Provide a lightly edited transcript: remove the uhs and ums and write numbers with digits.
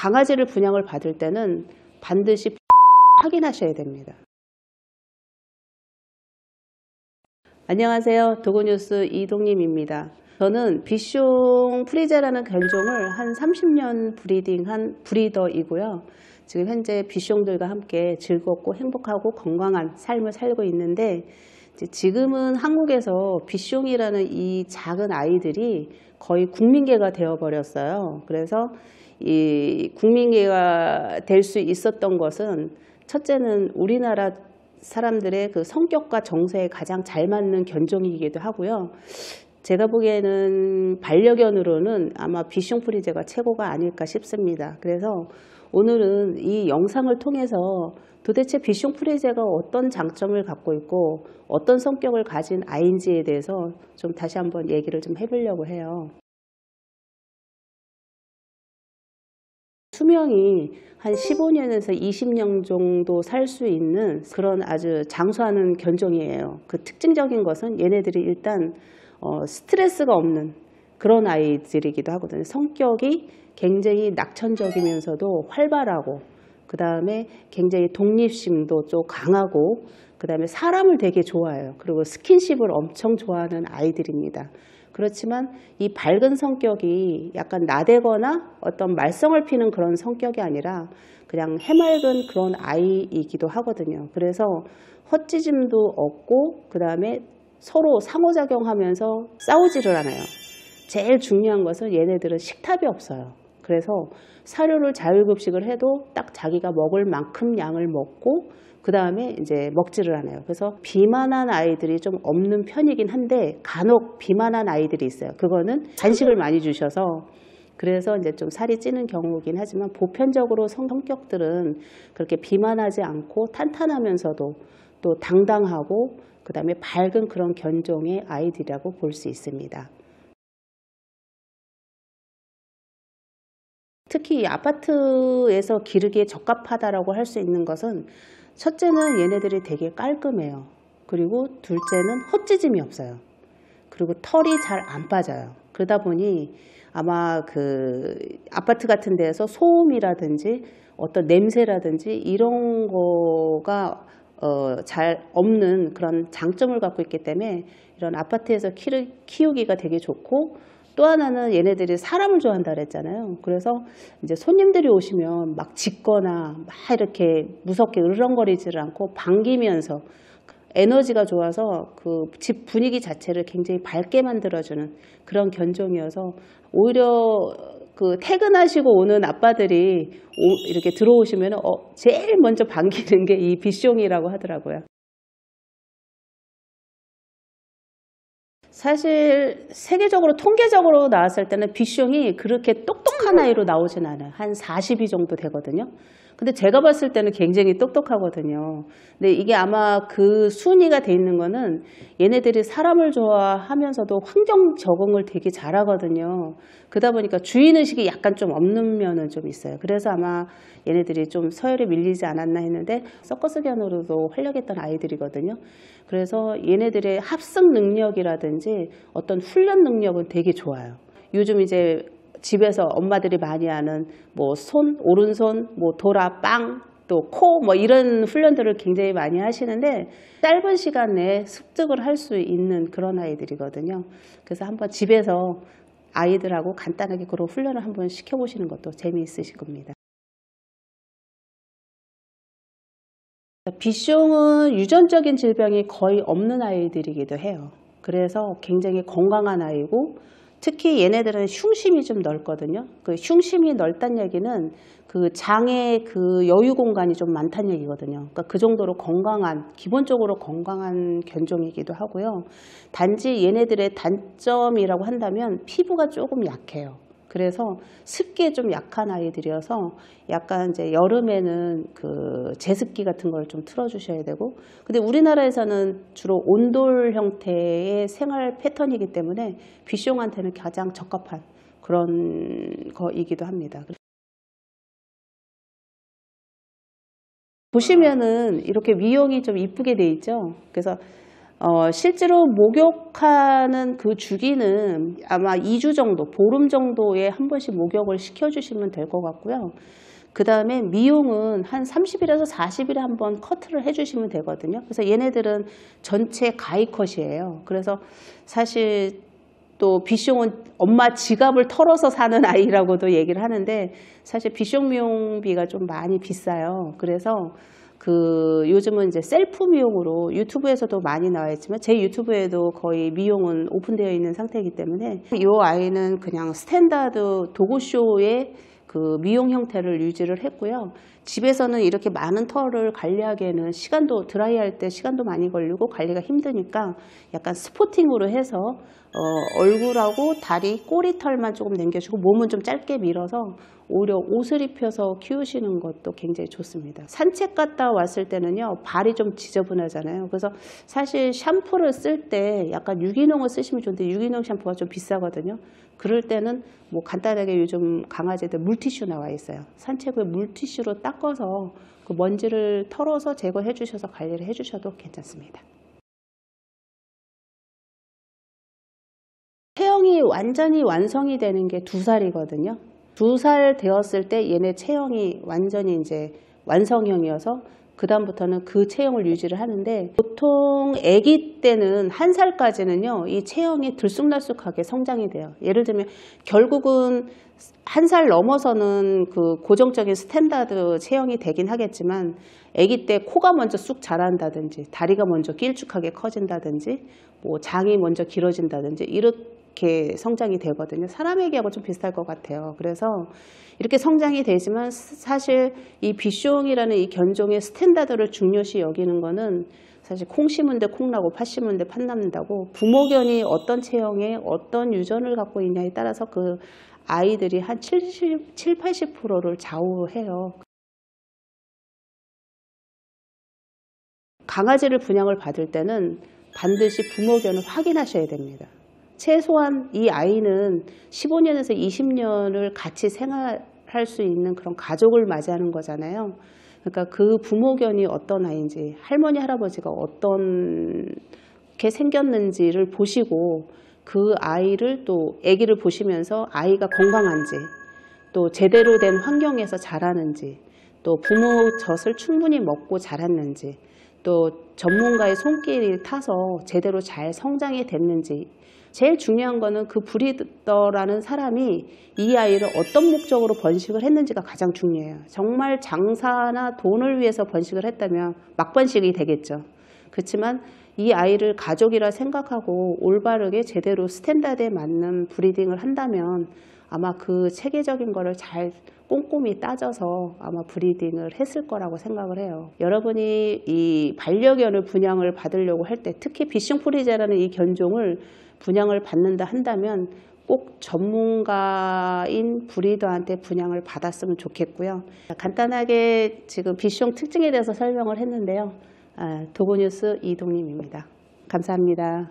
강아지를 분양을 받을 때는 반드시 확인하셔야 됩니다. 안녕하세요. 도그뉴스 이동림입니다. 저는 비숑 프리제라는 견종을 한 30년 브리딩한 브리더이고요. 지금 현재 비숑들과 함께 즐겁고 행복하고 건강한 삶을 살고 있는데, 지금은 한국에서 비숑이라는 이 작은 아이들이 거의 국민개가 되어버렸어요. 그래서 이 국민개가 될 수 있었던 것은, 첫째는 우리나라 사람들의 그 성격과 정서에 가장 잘 맞는 견종이기도 하고요. 제가 보기에는 반려견으로는 아마 비숑 프리제가 최고가 아닐까 싶습니다. 그래서 오늘은 이 영상을 통해서 도대체 비숑 프리제가 어떤 장점을 갖고 있고 어떤 성격을 가진 아이인지에 대해서 좀 다시 한번 얘기를 좀 해보려고 해요. 수명이 한 15년에서 20년 정도 살 수 있는 그런 아주 장수하는 견종이에요. 그 특징적인 것은 얘네들이 일단 스트레스가 없는 그런 아이들이기도 하거든요. 성격이 굉장히 낙천적이면서도 활발하고, 그 다음에 굉장히 독립심도 좀 강하고, 그 다음에 사람을 되게 좋아해요. 그리고 스킨십을 엄청 좋아하는 아이들입니다. 그렇지만 이 밝은 성격이 약간 나대거나 어떤 말썽을 피는 그런 성격이 아니라 그냥 해맑은 그런 아이이기도 하거든요. 그래서 헛짖음도 없고, 그 다음에 서로 상호작용하면서 싸우지를 않아요. 제일 중요한 것은 얘네들은 식탑이 없어요. 그래서 사료를 자율급식을 해도 딱 자기가 먹을 만큼 양을 먹고, 그 다음에 이제 먹지를 않아요. 그래서 비만한 아이들이 좀 없는 편이긴 한데, 간혹 비만한 아이들이 있어요. 그거는 간식을 많이 주셔서 그래서 이제 좀 살이 찌는 경우이긴 하지만, 보편적으로 성격들은 그렇게 비만하지 않고 탄탄하면서도 또 당당하고, 그 다음에 밝은 그런 견종의 아이들이라고 볼 수 있습니다. 특히 아파트에서 기르기에 적합하다라고 할 수 있는 것은, 첫째는 얘네들이 되게 깔끔해요. 그리고 둘째는 헛짖음이 없어요. 그리고 털이 잘 안 빠져요. 그러다 보니 아마 그 아파트 같은 데에서 소음이라든지 어떤 냄새라든지 이런 거가 잘 없는 그런 장점을 갖고 있기 때문에 이런 아파트에서 키우기가 되게 좋고, 또 하나는 얘네들이 사람을 좋아한다 그랬잖아요. 그래서 이제 손님들이 오시면 막 짖거나 막 이렇게 무섭게 으르렁거리지를 않고 반기면서 에너지가 좋아서 그 집 분위기 자체를 굉장히 밝게 만들어주는 그런 견종이어서, 오히려 그 퇴근하시고 오는 아빠들이 이렇게 들어오시면 제일 먼저 반기는 게 이 비숑이라고 하더라고요. 사실 세계적으로 통계적으로 나왔을 때는 비숑이 그렇게 똑똑한 아이로 나오진 않아요. 한 42 정도 되거든요. 근데 제가 봤을 때는 굉장히 똑똑하거든요. 근데 이게 아마 그 순위가 돼 있는 거는, 얘네들이 사람을 좋아하면서도 환경 적응을 되게 잘하거든요. 그러다 보니까 주인의식이 약간 좀 없는 면은 좀 있어요. 그래서 아마 얘네들이 좀 서열에 밀리지 않았나 했는데, 서커스견으로도 활약했던 아이들이거든요. 그래서 얘네들의 합성 능력이라든지 어떤 훈련 능력은 되게 좋아요. 요즘 이제 집에서 엄마들이 많이 하는 뭐 손, 오른손, 뭐 돌아, 빵, 또 코, 뭐 이런 훈련들을 굉장히 많이 하시는데, 짧은 시간 내에 습득을 할 수 있는 그런 아이들이거든요. 그래서 한번 집에서 아이들하고 간단하게 그런 훈련을 한번 시켜보시는 것도 재미있으실 겁니다. 비숑은 유전적인 질병이 거의 없는 아이들이기도 해요. 그래서 굉장히 건강한 아이고, 특히 얘네들은 흉심이 좀 넓거든요. 그 흉심이 넓다는 얘기는 그 장의 그 여유 공간이 좀 많다는 얘기거든요. 그러니까 그 정도로 건강한, 기본적으로 건강한 견종이기도 하고요. 단지 얘네들의 단점이라고 한다면 피부가 조금 약해요. 그래서 습기에 좀 약한 아이들이어서 약간 이제 여름에는 그 제습기 같은 걸 좀 틀어주셔야 되고, 근데 우리나라에서는 주로 온돌 형태의 생활 패턴이기 때문에 비숑한테는 가장 적합한 그런 거이기도 합니다. 보시면은 이렇게 미용이 좀 이쁘게 돼 있죠. 그래서 실제로 목욕하는 그 주기는 아마 2주 정도, 보름 정도에 한 번씩 목욕을 시켜주시면 될 것 같고요. 그 다음에 미용은 한 30일에서 40일에 한 번 커트를 해주시면 되거든요. 그래서 얘네들은 전체 가위 컷이에요. 그래서 사실 또 비숑은 엄마 지갑을 털어서 사는 아이라고도 얘기를 하는데 사실 비숑 미용비가 좀 많이 비싸요. 그래서 요즘은 이제 셀프 미용으로 유튜브에서도 많이 나와 있지만 제 유튜브에도 거의 미용은 오픈되어 있는 상태이기 때문에 이 아이는 그냥 스탠다드 도구쇼의 그 미용 형태를 유지를 했고요. 집에서는 이렇게 많은 털을 관리하기에는 시간도 드라이할 때 시간도 많이 걸리고 관리가 힘드니까 약간 스포팅으로 해서 얼굴하고 다리, 꼬리 털만 조금 남겨주고 몸은 좀 짧게 밀어서 오히려 옷을 입혀서 키우시는 것도 굉장히 좋습니다. 산책 갔다 왔을 때는요, 발이 좀 지저분하잖아요. 그래서 사실 샴푸를 쓸 때 약간 유기농을 쓰시면 좋은데 유기농 샴푸가 좀 비싸거든요. 그럴 때는 뭐 간단하게 요즘 강아지들 물티슈 나와 있어요. 산책 후에 물티슈로 닦아서 그 먼지를 털어서 제거해 주셔서 관리를 해 주셔도 괜찮습니다. 체형이 완전히 완성이 되는 게 2살이거든요. 2살 되었을 때 얘네 체형이 완전히 이제 완성형이어서 그 다음부터는 그 체형을 유지를 하는데 보통 아기 때는 1살까지는요 이 체형이 들쑥날쑥하게 성장이 돼요. 예를 들면 결국은 1살 넘어서는 그 고정적인 스탠다드 체형이 되긴 하겠지만 아기 때 코가 먼저 쑥 자란다든지 다리가 먼저 길쭉하게 커진다든지 뭐 장이 먼저 길어진다든지 이렇게 성장이 되거든요. 사람 애기하고 좀 비슷할 것 같아요. 그래서 이렇게 성장이 되지만 사실 이 비숑이라는 이 견종의 스탠다드를 중요시 여기는 거는 사실 콩 심은 데 콩 나고 팥 심은 데 팥 남는다고 부모견이 어떤 체형에 어떤 유전을 갖고 있냐에 따라서 그 아이들이 한 80%를 좌우해요. 강아지를 분양을 받을 때는 반드시 부모견을 확인하셔야 됩니다. 최소한 이 아이는 15년에서 20년을 같이 생활할 수 있는 그런 가족을 맞이하는 거잖아요. 그러니까 그 부모견이 어떤 아이인지 할머니 할아버지가 어떻게 생겼는지를 보시고 그 아이를 또 아기를 보시면서 아이가 건강한지 또 제대로 된 환경에서 자라는지 또 부모 젖을 충분히 먹고 자랐는지 또 전문가의 손길을 타서 제대로 잘 성장이 됐는지 제일 중요한 거는 그 브리더라는 사람이 이 아이를 어떤 목적으로 번식을 했는지가 가장 중요해요. 정말 장사나 돈을 위해서 번식을 했다면 막번식이 되겠죠. 그렇지만 이 아이를 가족이라 생각하고 올바르게 제대로 스탠다드에 맞는 브리딩을 한다면 아마 그 체계적인 거를 잘 꼼꼼히 따져서 아마 브리딩을 했을 거라고 생각을 해요. 여러분이 이 반려견을 분양을 받으려고 할 때 특히 비숑 프리제라는 이 견종을 분양을 받는다 한다면 꼭 전문가인 브리더한테 분양을 받았으면 좋겠고요. 간단하게 지금 비숑 특징에 대해서 설명을 했는데요. 도구뉴스 이동림입니다. 감사합니다.